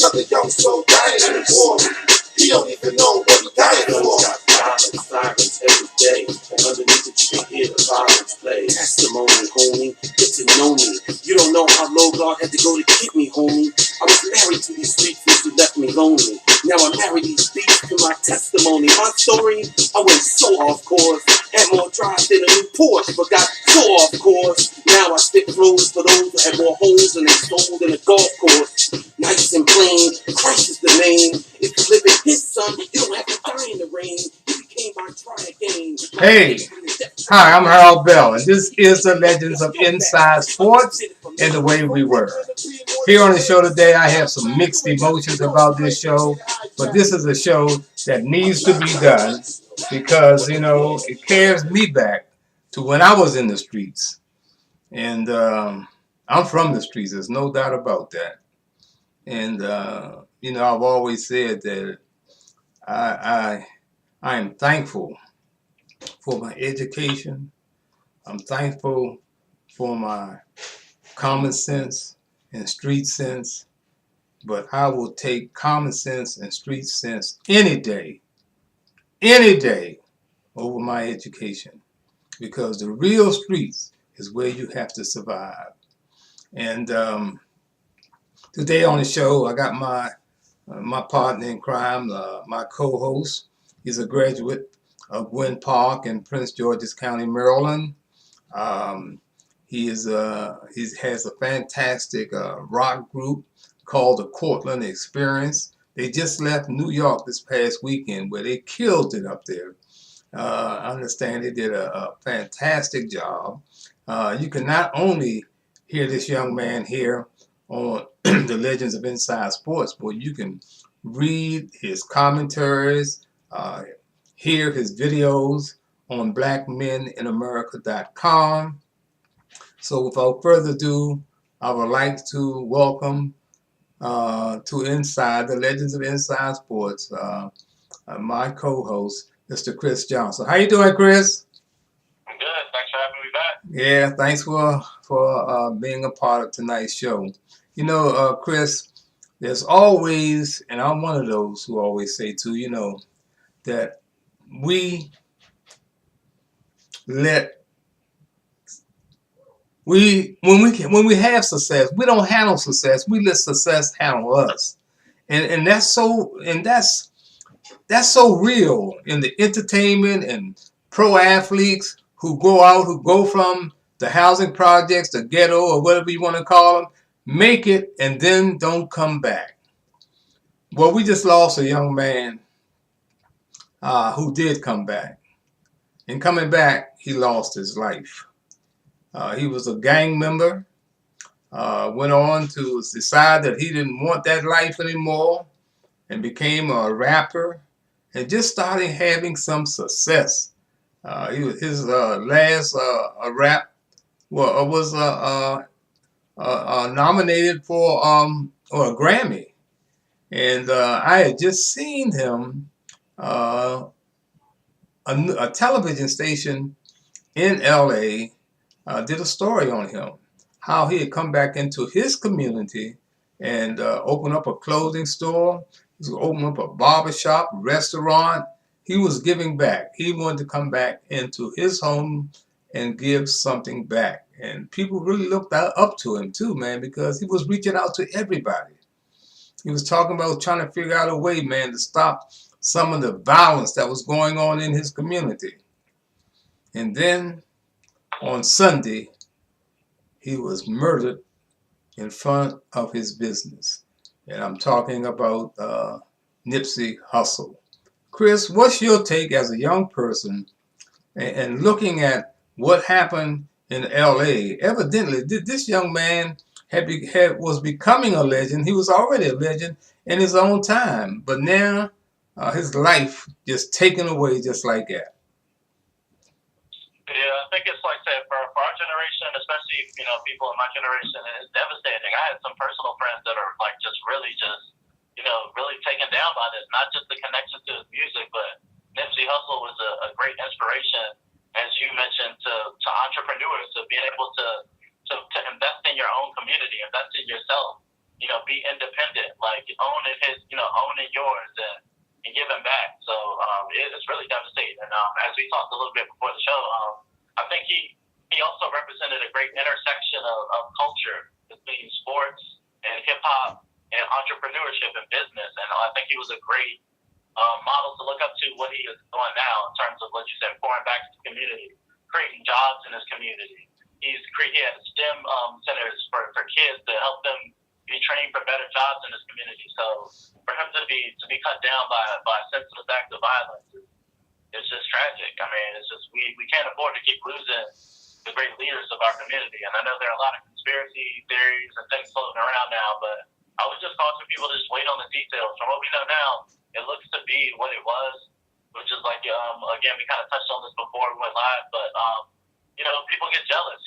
another young soul dying in the war. He don't even know what he dying for. Violence, sirens every day, and underneath it you can hear the violence play. Testimony, homie, get to know me. You don't know how low God had to go to get me, homie. I was married to these streets since you left me lonely. Now I marry these beats to my testimony. My story, I went so off course. Had more drive than a new Porsche, but got so off course. Now I spit flows for those who had more holes in their soul than a golf course. Nice and plain, Christ is the name. If you live in his son, you don't have to die in the rain. If you came by, try again. Hey, hi, I'm Harold Bell, and this is the Legends of Inside Sports and the Way We Were. Here on the show today, I have some mixed emotions about this show, but this is a show that needs to be done because, you know, it carries me back to when I was in the streets. And I'm from the streets, there's no doubt about that. And, you know, I've always said that I am thankful for my education. I'm thankful for my common sense and street sense, but I will take common sense and street sense any day over my education, because the real streets is where you have to survive. And today on the show, I got my partner in crime, my co-host. He's a graduate of Gwynn Park in Prince George's County, Maryland. He has a fantastic rock group called the Cortland Experience. They just left New York this past weekend where they killed it up there. I understand they did a fantastic job. You can not only hear this young man here on the Legends of Inside Sports, but you can read his commentaries, hear his videos on blackmeninamerica.com. So without further ado, I would like to welcome to Inside, the Legends of Inside Sports, my co-host, Mr. Chris Johnson. How you doing, Chris? I'm good. Thanks for having me back. Yeah, thanks for being a part of tonight's show. You know, Chris, there's always, and I'm one of those who always say too, you know, that when we have success, we don't handle success. We let success handle us, and that's so real in the entertainment and pro athletes who go from the housing projects, the ghetto, or whatever you want to call them, make it and then don't come back. Well, we just lost a young man who did come back. And coming back, he lost his life. He was a gang member, went on to decide that he didn't want that life anymore and became a rapper and just started having some success. His last rap was nominated for or a Grammy. And I had just seen him, a television station in LA did a story on him, how he had come back into his community and opened up a clothing store. He was opening up a barbershop, restaurant. He was giving back. He wanted to come back into his home and give something back. And people really looked up to him too, man, because he was reaching out to everybody. He was talking about trying to figure out a way, man, to stop some of the violence that was going on in his community. And then on Sunday, he was murdered in front of his business. And I'm talking about Nipsey Hussle. Chris, what's your take as a young person and looking at what happened in LA? Evidently, this young man was becoming a legend. He was already a legend in his own time, but now his life just taken away just like that. Yeah, I think it's like I said, for our generation, especially, you know, people in my generation, it's devastating. I had some personal friends that are like really taken down by this, not just the connection to his music, but Nipsey Hussle was a great inspiration, as you mentioned, to entrepreneurs, to being able to invest in your own community, invest in yourself, you know, be independent, like own yours and giving back. So it's really devastating. And as we talked a little bit before the show, I think he also represented a great intersection of culture between sports and hip hop and entrepreneurship and business. And I think he was a great model to look up to what he is doing now in terms of what you said, pouring back to the community, creating jobs in his community. He had STEM centers for kids to help them be trained for better jobs in his community. So for him to be cut down by a senseless act of violence is just tragic. I mean, it's just we can't afford to keep losing the great leaders of our community. And I know there are a lot of conspiracy theories and things floating around now, but I would just caution people to just wait on the details. From what we know now, it looks to be what it was, which is like, again, we kind of touched on this before we went live, but, people get jealous.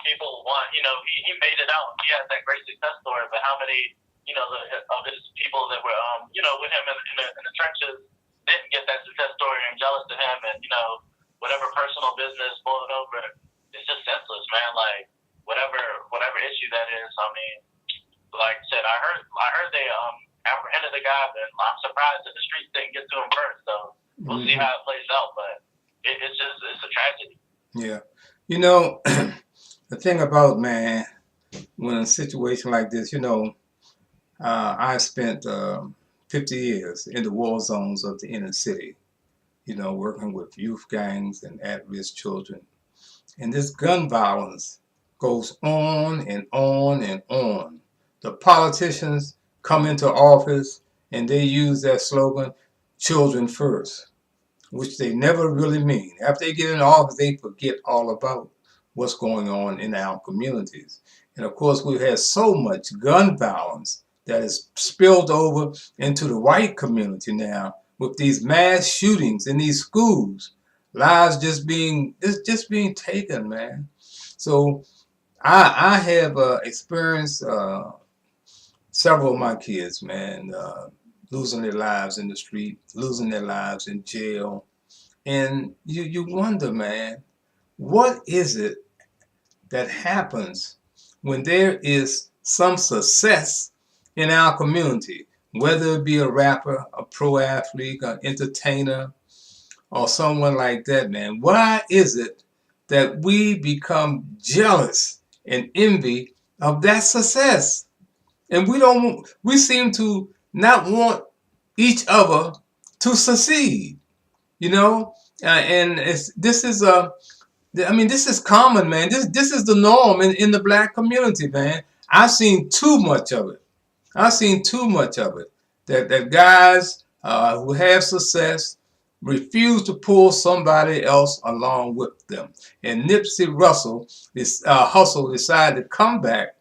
People want, he made it out. He has that great success story, but how many, of his people that were, with him in the trenches didn't get that success story and jealous to him and, whatever personal business boiled over, it's just senseless, man. Like, whatever issue that is, I mean, like I said, I heard they apprehended the guy, but I'm surprised that the streets didn't get to him first. So we'll see how it plays out, but it's a tragedy. Yeah. The thing about, man, when a situation like this, I spent 50 years in the war zones of the inner city, working with youth gangs and at-risk children. And this gun violence goes on and on and on. The politicians come into office and they use that slogan, children first, which they never really mean. After they get in office, they forget all about what's going on in our communities. And of course, we've had so much gun violence that has spilled over into the white community now with these mass shootings in these schools, lives just being taken, man. So I have experienced several of my kids, man, losing their lives in the street, losing their lives in jail. And you wonder, man, what is it that happens when there is some success in our community, whether it be a rapper, a pro athlete, an entertainer, or someone like that, man? Why is it that we become jealous and envy of that success? And we seem to not want each other to succeed, and this is common, man. This is the norm in the black community, man. I've seen too much of it. That guys who have success refuse to pull somebody else along with them. And Nipsey Hussle decided to come back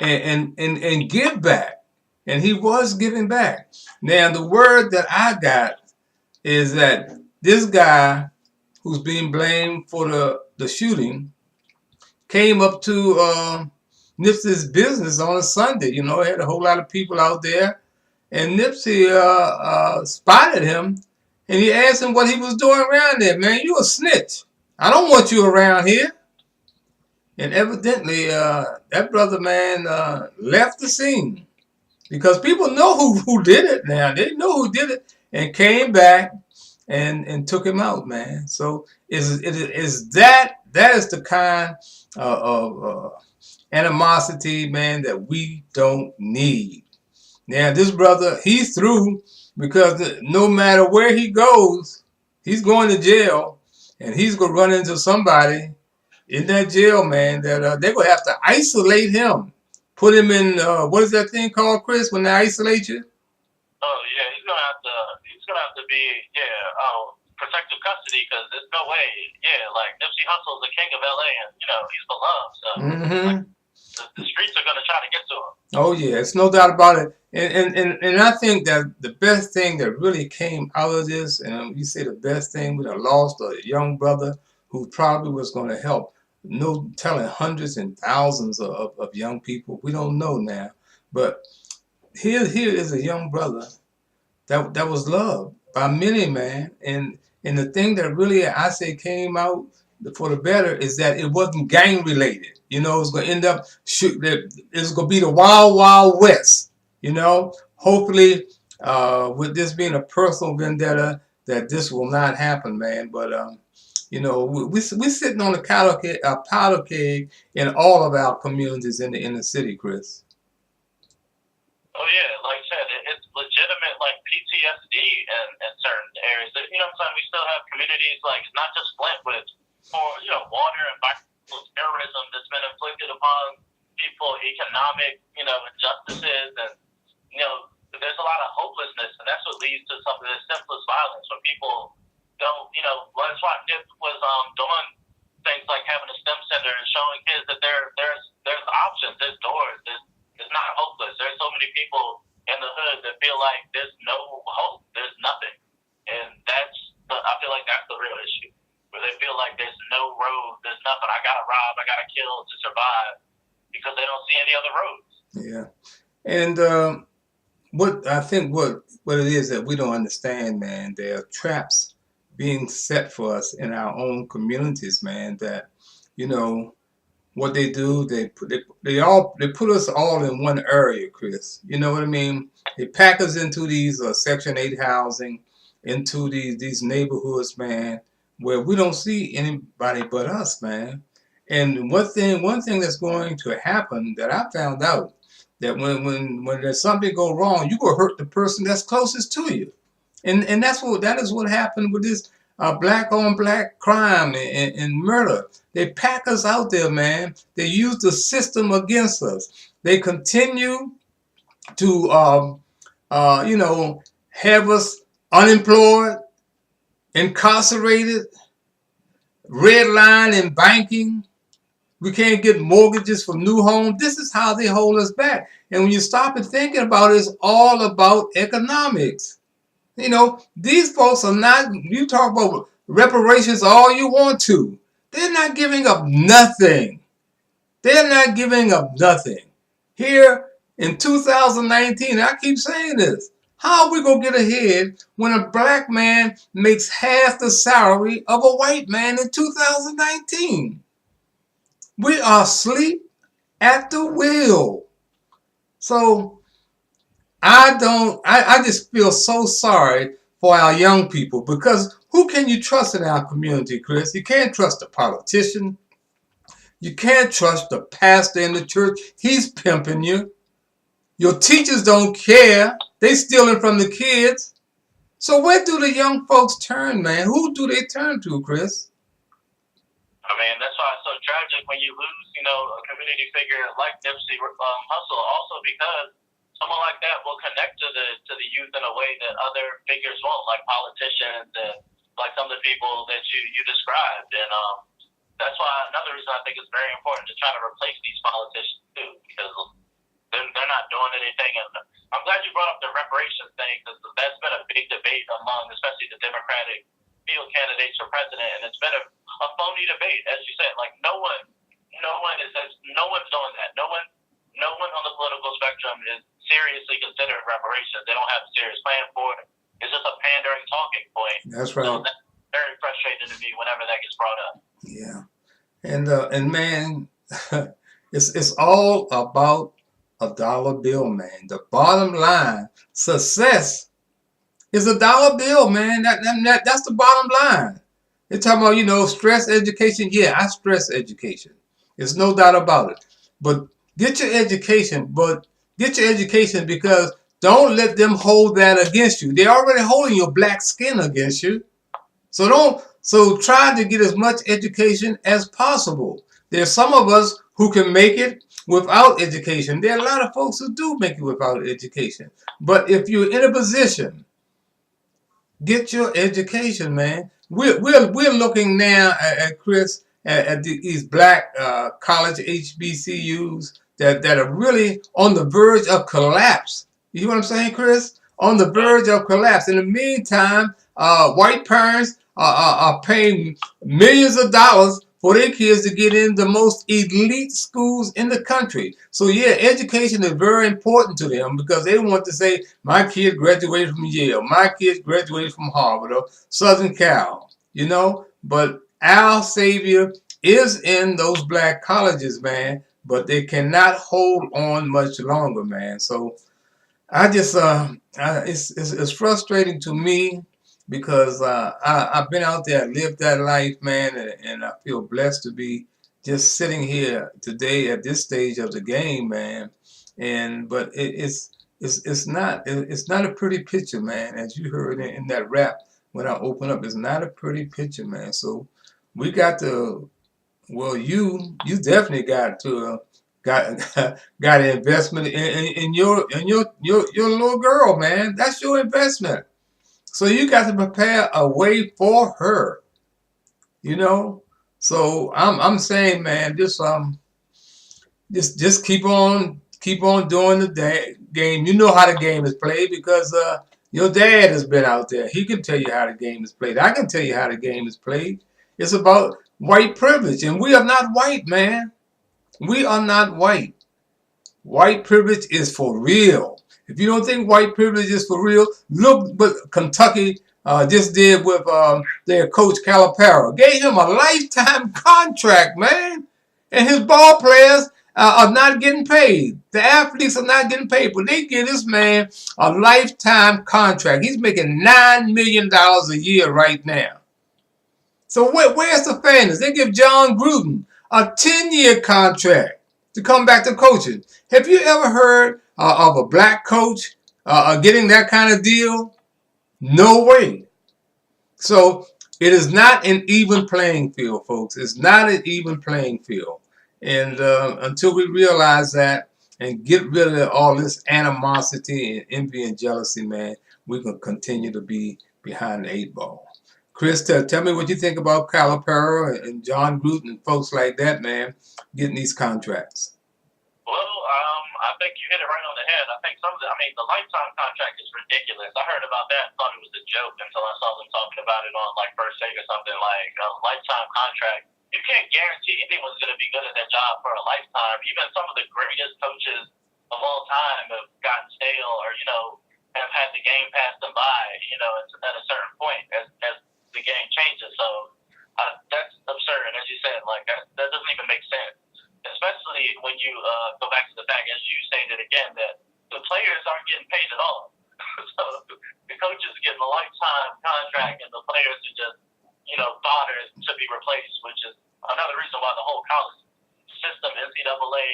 and give back. And he was giving back. Now, the word that I got is that this guy who's being blamed for the shooting came up to Nipsey's business on a Sunday. Had a whole lot of people out there. And Nipsey spotted him, and he asked him what he was doing around there. Man, you a snitch. I don't want you around here. And evidently, that brother, man, left the scene because people know who did it now. They know who did it and came back and took him out, man. So that is the kind of animosity, man, that we don't need. Now, this brother, he's through because no matter where he goes, he's going to jail, and he's going to run into somebody in that jail, man, that they're going to have to isolate him. Put him in, what is that thing called, Chris, when they isolate you? Oh, yeah, he's going to have to be, protective custody because there's no way, like Nipsey Hussle is the king of LA and, he's beloved. So the streets are going to try to get to him. Oh, yeah, it's no doubt about it. And I think that the best thing that really came out of this, and you say the best thing, we done lost a young brother who probably was going to help, telling hundreds and thousands of young people. We don't know now. But here is a young brother that was loved by many, man. And the thing that really, I say, came out for the better is that it wasn't gang related. It's going to end up, it's going to be the wild, wild west. Hopefully with this being a personal vendetta, that this will not happen, man. But you know, we sitting on a powder keg in all of our communities in the inner city, Chris. Oh yeah, like I said, it's legitimate like PTSD in certain areas. You know what I'm saying? We still have communities like not just Flint with water and environmental terrorism that's been inflicted upon people, economic injustices, and there's a lot of hopelessness, and that's what leads to some of the senseless violence when people don't. Well, that's why Nip was doing things like having a STEM center and showing kids that there's options, there's doors, it's not hopeless. There's so many people in the hood that feel like there's no hope, there's nothing, and I feel like that's the real issue, where they feel like there's no road, there's nothing. I gotta rob, I gotta kill to survive because they don't see any other roads. Yeah, and what it is that we don't understand, man. There are traps being set for us in our own communities, man. That you know what they do. They put us all in one area, Chris. You know what I mean? They pack us into these Section 8 housing, into these neighborhoods, man, where we don't see anybody but us, man. And one thing that's going to happen that I found out, that when there's something go wrong, you go hurt the person that's closest to you, and that is what happened with this black on black crime and murder. They pack us out there, man. They use the system against us. They continue to have us unemployed, incarcerated, red line in banking. We can't get mortgages for new homes. This is how they hold us back. And when you stop and thinking about it, it's all about economics. These folks are not, you talk about reparations all you want to. They're not giving up nothing. They're not giving up nothing. Here in 2019, I keep saying this. How are we going to get ahead when a black man makes half the salary of a white man in 2019? We are asleep at the wheel. So I just feel so sorry for our young people, because who can you trust in our community, Chris? You can't trust a politician. You can't trust the pastor in the church. He's pimping you. Your teachers don't care. They stealing from the kids. So where do the young folks turn, man? Who do they turn to, Chris? I mean, that's why it's so tragic when you lose, a community figure like Nipsey Hussle. Also, because someone like that will connect to the youth in a way that other figures won't, like politicians and like some of the people that you described. And that's why another reason I think it's very important to try to replace these politicians too, because they're not doing anything. And I'm glad you brought up the reparations thing, because that's been a big debate among, especially the Democratic field candidates for president, and it's been a phony debate, as you said. Like no one's doing that. No one on the political spectrum is seriously considering reparations. They don't have a serious plan for it. It's just a pandering talking point. That's right. So that's very frustrating to me whenever that gets brought up. Yeah, and man, it's all about a dollar bill, man. The bottom line, success is a dollar bill, man. That's the bottom line. They're talking about, stress education. Yeah, I stress education. There's no doubt about it. But get your education. Because don't let them hold that against you. They're already holding your black skin against you. So try to get as much education as possible. There's some of us who can make it without education. There are a lot of folks who do make it without education. But if you're in a position, get your education, man. We're looking now at Chris, at these black college HBCUs that are really on the verge of collapse. You know what I'm saying, Chris? On the verge of collapse. In the meantime, white parents are paying millions of dollars for their kids to get in the most elite schools in the country. So yeah, education is very important to them, because they want to say, my kid graduated from Yale, my kid graduated from Harvard or Southern Cal, But our savior is in those black colleges, man. But they cannot hold on much longer, man. So I just it's frustrating to me because I've been out there, lived that life, man, and I feel blessed to be just sitting here today at this stage of the game, man. And but it's not a pretty picture, man. As you heard in that rap when I open up, it's not a pretty picture, man. So we got to well, you definitely got to got got an investment in your little girl, man. That's your investment. So you got to prepare a way for her, you know. So I'm saying, man, just keep on doing the game. You know how the game is played because your dad has been out there. He can tell you how the game is played. I can tell you how the game is played. It's about white privilege, and we are not white, man. We are not white. White privilege is for real. If you don't think white privilege is for real, look what Kentucky just did with their coach Caliparo. Gave him a lifetime contract, man. And his ball players are not getting paid. The athletes are not getting paid, but they give this man a lifetime contract. He's making $9 million a year right now. So where's the fairness? They give John Gruden a 10-year contract to come back to coaching. Have you ever heard of a black coach getting that kind of deal? No way. So it is not an even playing field, folks. It's not an even playing field. And until we realize that and get rid of all this animosity and envy and jealousy, man, we can continue to be behind the eight ball. Chris, tell me what you think about Caliparo and John Gruden and folks like that, man, getting these contracts. Well, I think you hit it right on the head. I think the lifetime contract is ridiculous. I heard about that and thought it was a joke until I saw them talking about it on like First Take or something, like a lifetime contract. You can't guarantee anyone's going to be good at their job for a lifetime. Even some of the greatest coaches of all time have gotten stale or, have had the game pass them by, at a certain point as the game changes. So that's absurd. As you said, like that doesn't even make sense. Especially when you go back to the fact, as you stated again, that the players aren't getting paid at all. So the coaches are getting a lifetime contract, and the players are just, fodder to be replaced, which is another reason why the whole college system, NCAA,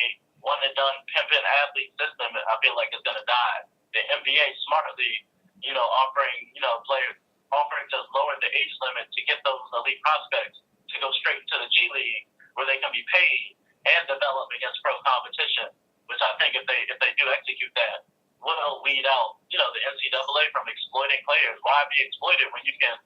one and done pimping athlete system, I feel like is going to die. The NBA smartly, offering to lower the age limit to get those elite prospects to go straight to the G League where they can be paid and develop against pro competition, which I think if they do execute that, will weed out, the NCAA from exploiting players. Why be exploited when you can,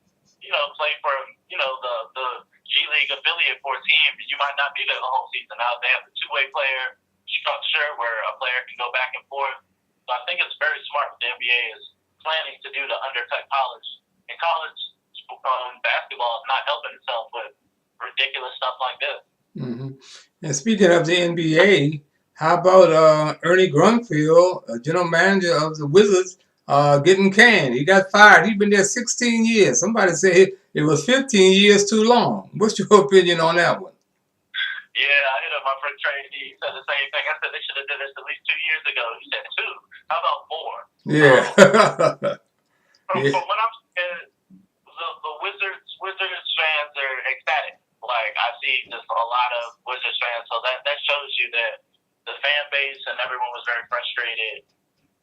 play for, the G League affiliate for a team, you might not be there the whole season. Now they have the two-way player structure where a player can go back and forth. So I think it's very smart what the NBA is planning to do to undercut college. And college basketball is not helping itself with ridiculous stuff like this. Mm-hmm. And speaking of the NBA, how about Ernie Grunfeld, general manager of the Wizards, getting canned? He got fired. He's been there 16 years. Somebody said it was 15 years too long. What's your opinion on that one? Yeah, I hit up my friend Tracy. He said the same thing. I said they should have did this at least 2 years ago. He said 2. How about 4? Yeah. From what I'm saying, the Wizards fans are ecstatic. Like, I see just a lot of Wizards fans, so that shows you that the fan base and everyone was very frustrated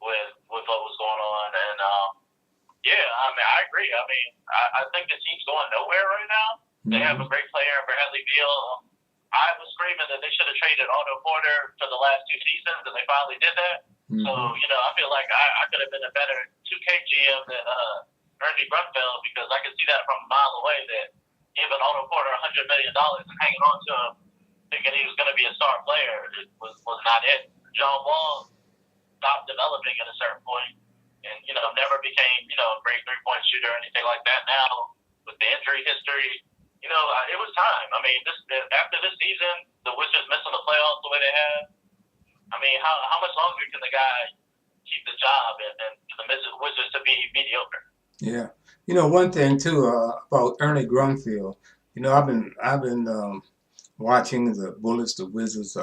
with what was going on. And I agree. I think the team's going nowhere right now. They have a great player, Bradley Beal. I was screaming that they should have traded Otto Porter for the last 2 seasons, and they finally did that. Mm-hmm. So, I feel like I could have been a better 2K GM than Ernie Grunfeld, because I could see that from a mile away that giving Otto Porter $100 million and hanging on to him, thinking he was going to be a star player, was not it. John Wall stopped developing at a certain point and, never became, a great three-point shooter or anything like that. Now, with the injury history, it was time. After this season, the Wizards missing the playoffs the way they have, how much longer can the guy keep the job and for the Wizards to be mediocre? Yeah. One thing too about Ernie Grunfeld. I've been watching the Bullets, the Wizards,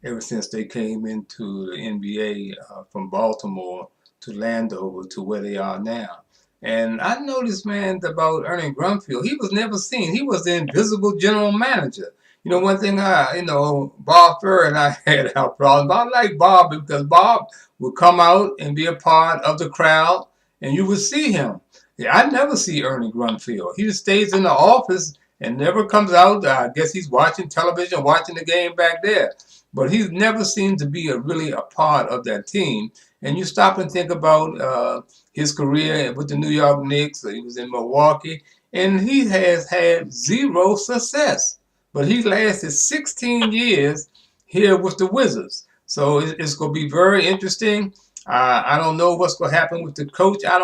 ever since they came into the NBA from Baltimore, to Landover to where they are now. And I noticed, man, about Ernie Grunfeld, he was never seen. He was the invisible general manager. One thing Bob Ferrer and I had our problem. I like Bob because Bob would come out and be a part of the crowd, and you would see him. Yeah, I never see Ernie Grunfeld. He just stays in the office and never comes out. I guess he's watching television, watching the game back there. But he's never seemed to be really a part of that team. And you stop and think about his career with the New York Knicks. He was in Milwaukee, and he has had zero success. But he lasted 16 years here with the Wizards. So it's going to be very interesting. I don't know what's going to happen with the coach. I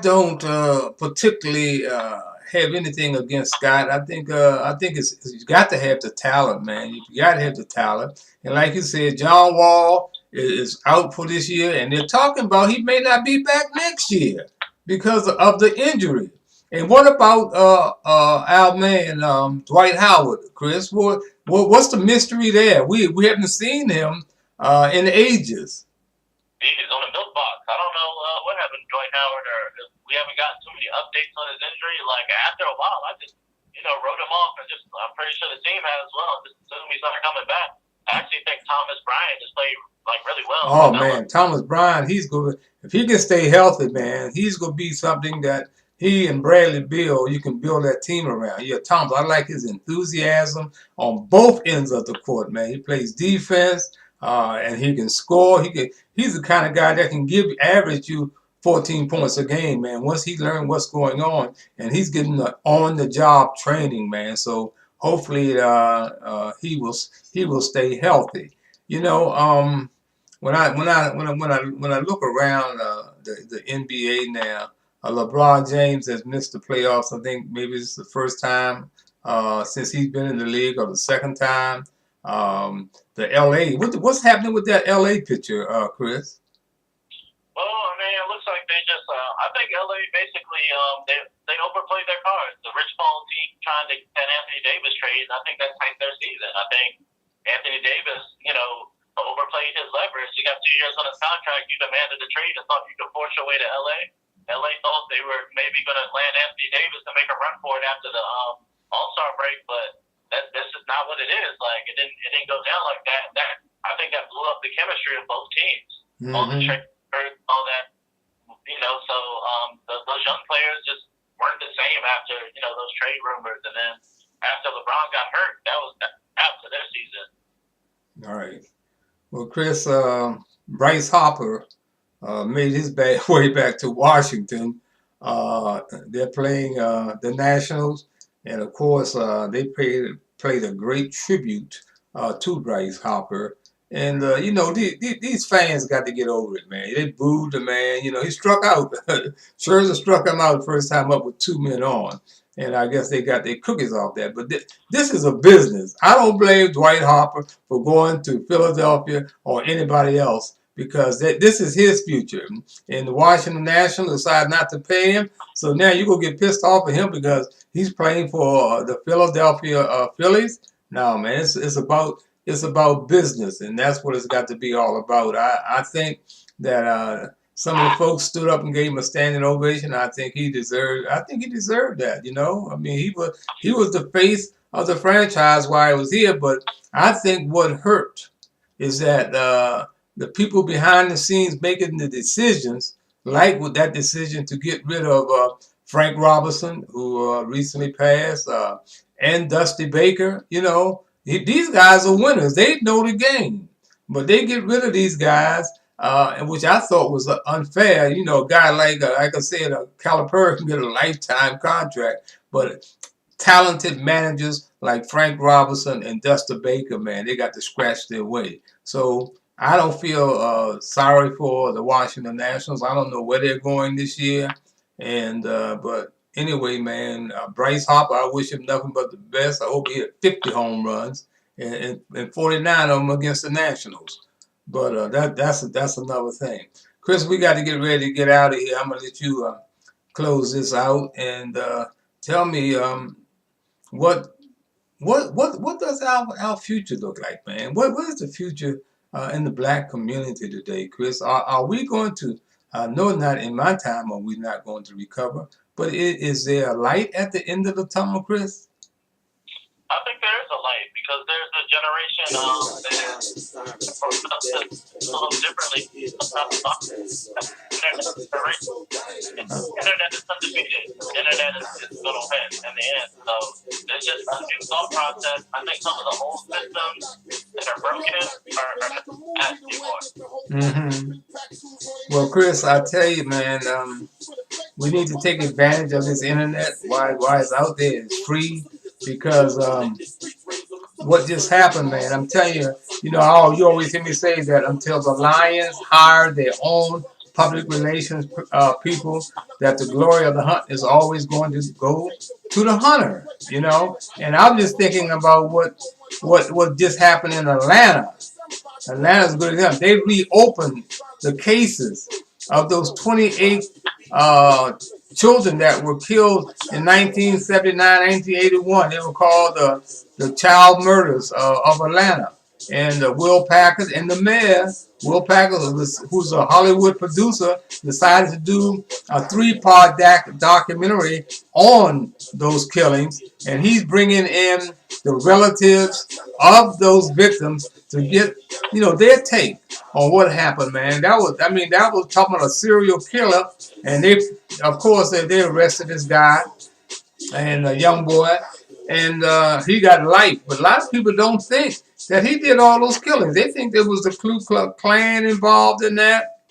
don't particularly have anything against Scott. I think it's you got to have the talent, man. You got to have the talent. And like you said, John Wall is out for this year, and they're talking about he may not be back next year because of the injury. And what about our man Dwight Howard, Chris? What's the mystery there? We haven't seen him in ages. He's on a milk box. I don't know what happened to Dwight Howard, or if we haven't gotten too many updates on his injury. Like after a while, I just wrote him off, and I'm pretty sure the team has as well. Just as soon as he started coming back, I actually think Thomas Bryant just played like really well. Oh man, Thomas Bryant, he's good. If he can stay healthy, man, he's gonna be something that he and Bradley Beal, you can build that team around. Yeah, Thomas, I like his enthusiasm on both ends of the court, man. He plays defense, and he can score. He's the kind of guy that can average you 14 points a game, man. Once he learned what's going on, and he's getting the on-the-job training, man. So hopefully, he will stay healthy. When I look around the NBA now, LeBron James has missed the playoffs. I think maybe it's the first time since he's been in the league, or the second time. The LA, what's happening with that LA picture, Chris? Well, I mean, it looks like they just. I think LA basically they overplayed their cards. The Rich Paul team trying to get Anthony Davis trade, and I think that tanked their season. I think Anthony Davis, overplayed his leverage. He got 2 years on his contract. You demanded a trade and thought you could force your way to LA. LA thought they were maybe going to land Anthony Davis to make a run for it after the All-Star break, but this is not what it is. Like it didn't go down like that. I think that blew up the chemistry of both teams. Mm-hmm. All the trade, all that, So those young players just weren't the same after those trade rumors, and then after LeBron got hurt, that was after their season. All right. Well, Chris, Bryce Harper made his way back to Washington. They're playing the Nationals, and of course, they played a great tribute to Bryce Harper. And these fans got to get over it, man. They booed the man. He struck out. Scherzer struck him out the first time up with 2 men on. And I guess they got their cookies off that. But this is a business. I don't blame Dwight Harper for going to Philadelphia or anybody else, because this is his future. And the Washington Nationals decided not to pay him. So now you're going to get pissed off at him because he's playing for the Philadelphia Phillies. No, man, it's about business, and that's what it's got to be all about. I think that some of the folks stood up and gave him a standing ovation. I think he deserved that. I mean, he was the face of the franchise while he was here. But I think what hurt is that the people behind the scenes making the decisions, like with that decision to get rid of Frank Robinson, who recently passed, and Dusty Baker. These guys are winners. They know the game, but they get rid of these guys. Which I thought was unfair. A guy like I said, Calipari can get a lifetime contract, but talented managers like Frank Robinson and Dusty Baker, man, they got to scratch their way. So I don't feel sorry for the Washington Nationals. I don't know where they're going this year, but anyway, man, Bryce Harper, I wish him nothing but the best. I hope he hit 50 home runs and 49 of them against the Nationals. But that's another thing. Chris, we got to get ready to get out of here. I'm gonna let you close this out and tell me what does our future look like, man? What is the future in the black community today, Chris? Are we going to, no, not in my time are we not going to recover, but is there a light at the end of the tunnel, Chris? I think there is a light because there's a generation that is approached us a little differently. Internet is undefeated. Internet is going to win in the end. So there's just a new thought process. I think some of the old systems that are broken are at anymore. Well, Chris, I tell you, man, we need to take advantage of this internet while it's out there. It's free because what just happened, man, I'm telling you, you always hear me say that until the Lions hire their own public relations people, that the glory of the hunt is always going to go to the hunter, And I'm just thinking about what just happened in Atlanta. Atlanta's good example. They reopened the cases of those 28 children that were killed in 1979, 1981. They were called the child murders of Atlanta. And Will Packard and the mayor, Will Packard, who's a Hollywood producer, decided to do a 3-part documentary on those killings. And he's bringing in the relatives of those victims to get, their take on what happened, man. That was talking about a serial killer. And of course, they arrested this guy and a young boy, and he got life. But a lot of people don't think that he did all those killings. They think there was the Ku Klux Klan involved in that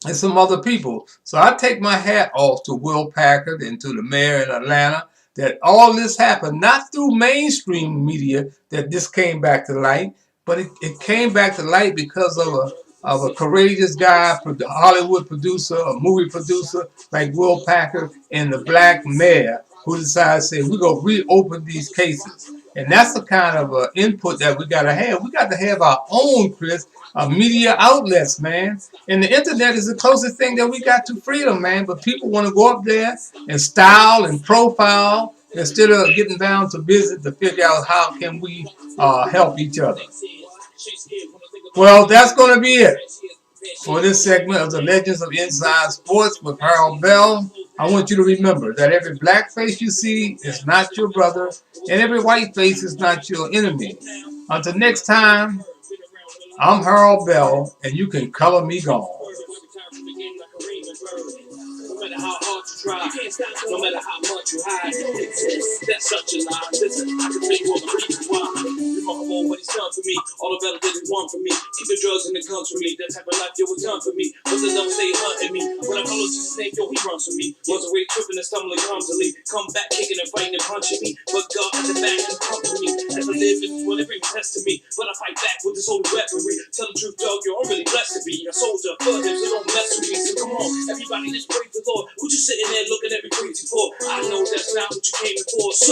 and some other people. So I take my hat off to Will Packard and to the mayor in Atlanta that all this happened, not through mainstream media that this came back to light, but it came back to light because of a courageous guy, a Hollywood producer, a movie producer like Will Packard, and the black mayor who decided to say, we're going to reopen these cases. And that's the kind of input that we got to have. We got to have our own, Chris, media outlets, man. And the internet is the closest thing that we got to freedom, man. But people want to go up there and style and profile instead of getting down to visit to figure out how can we help each other. Well, that's going to be it for this segment of the Legends of Inside Sports with Harold Bell. I want you to remember that every black face you see is not your brother, and every white face is not your enemy. Until next time, I'm Harold Bell, and you can color me gone. No matter how hard you try, you can't stop. No matter how much you hide, that's such a lie. Listen, I can tell you all the reasons why. Remarkable what he's done for me. All the better that he won for me. Keep the drugs and the guns for me. That type of life, yo, was done for me. But the devil stay hunting me. When I follow Jesus' name, yo, he runs for me. Was away tripping and stumbling clumsily. Come back kicking and fighting and punching me. But God at the back and pumping me. As I live in what every test to me. But I fight back with this old weaponry. Tell the truth, dog, yo, I'm really blessed to be a soldier. Fuck them, so don't mess with me. So come on, everybody, just praise the Lord. Who you sitting there looking at me crazy for? I know that's not what you came for. So